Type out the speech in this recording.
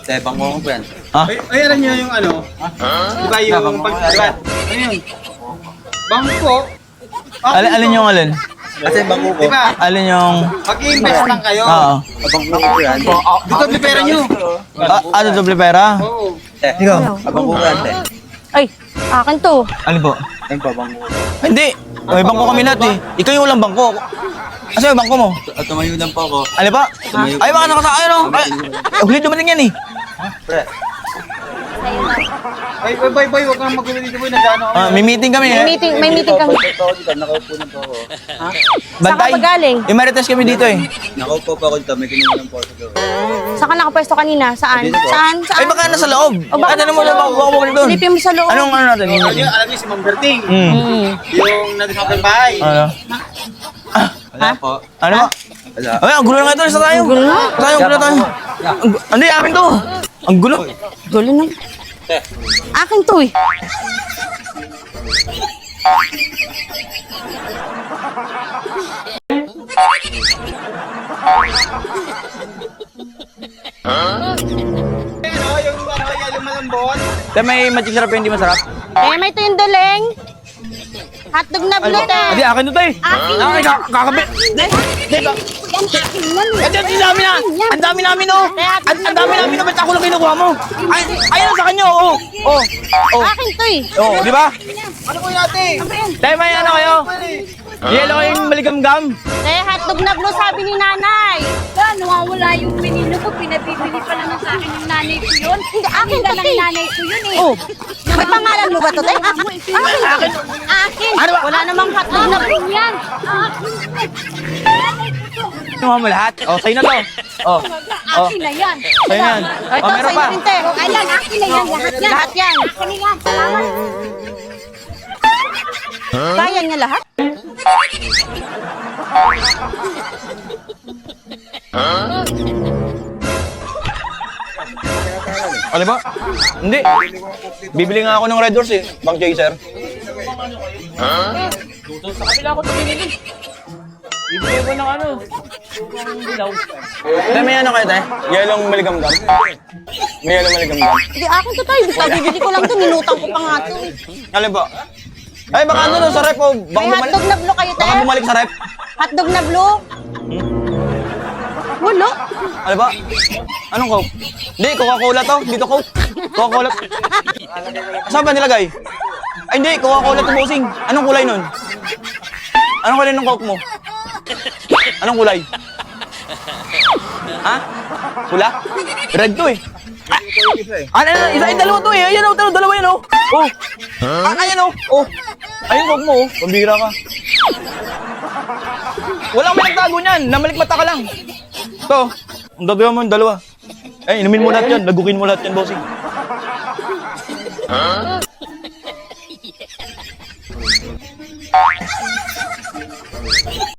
Sa bangko ko yan. Ha? Ay, alam niyo yung ano? Diba yung diba? Ano yun? Bangko. Alin yung alin? Kasi bangko ko. Diba? Alin yung... Mag-i-invest lang kayo. Oo. Bangko ko yan. Dito pera nyo. Ano doble pera? Oo. Ikaw? Bangko ko yan. Ay, akin to. Alin po? Ayun pa, bangko ko. Hindi. May bangko kami lahat eh. Ikaw yung walang bangko. Asa yung bangko mo? At tumayo lang po ako. Alin pa? Ay, baka nakasakay ano? Ay, huli dumating yan eh. Pre, Ay, boy, huwag kang magulo dito, boy. Nagano kami. May meeting kami eh. May meeting kami. ito ako dito. Nakaupo na po ako. Bantay. Saan ka galing? May marites kami dito eh. Nakaupo po ako dito. May kinulang po ako dito. Saan ka nakapwesto kanina? Saan? Dito po. Saan? Ay, baka nasa loob. baka Ano mo nasa na loob. baka doon? Silipin mo sa loob. Anong ano natin? Alam niyo si Ma'am Berting. Yung nandun sa aking bahay. Ano? Wala po. Ano ba? Wala. Ay, ang gulo na nga ito. Isa tayo. Gulo na. Tayo, gulo tayo. Hindi, akin to. Ang gulo. Gulo na. Akin to eh. Yung malambot. Tayo may magic sarap hindi masarap. Eh, may tindoleng. Hotdog na blue eh. Hindi, akin to tayo. Akin Akin, kakabi. Yan, akin yan. Ang dami namin Ang dami namin oh. Ang dami namin na ba't ako lang kinukuha mo? Ay, ayun sa kanya oh. Oh. Akin to eh. Oh, di ba? Ano po natin? Tayo may ano kayo? Yelo kayong maligam-gam. Eh, hotdog na blue sabi ni nanay. Nawawala yung pinino ko, pinabibili pala ng sa akin yung nanay ko yun. Hindi, akin to Ng eh. nanay ko yun eh. Oh, may pangalan mo ba to te? Akin to. Akin. Ano ba? Wala namang hotdog na blue. Yan. Kinuha mo lahat. Oh, sa'yo na to. Oh. Akin na yan. Sa'yo na yan. Ito, Oh, meron sa'yo pa. rin te. Ayan, akin na yan. Lahat yan. Lahat yan. Akin na yan. Salamat. Kaya niya lahat? Ano ba? Hindi. Bibili nga ako ng Red Horse eh. Bang chaser. Sa kabila ko ito binili. Bibili ko ng ano. Dilaw. Tayo may ano kayo tayo? Yelong maligam-gam. May yelong maligam-gam. Hindi, akin to tayo. Bibili ko lang to. Ninutang ko pa nga to. Ano ba? Ay, baka ano sa rep oh. May hotdog na blue kayo te? Baka bumalik sa rep. Hotdog na blue? Wala. Ano ba? Anong Coke? Hindi, Coca-Cola to. Dito Coke. Coca-Cola. Saan ba nilagay? Ay, hindi. Coca-Cola to, bossing. Anong kulay nun? Anong kulay ng Coke mo? Anong kulay? Ha? Pula? Red to eh. Isa, dalawa to eh. Ayan o, dalawa yan o. Oh. Ayan o. Oh. Ayun Coke mo oh. Pambira ka. Walang may nagtago niyan. Namalikmata ka lang. Ito. Ang gagawin mo yung dalawa. Eh, inumin mo lahat yan. Lagukin mo lahat yan, bossing.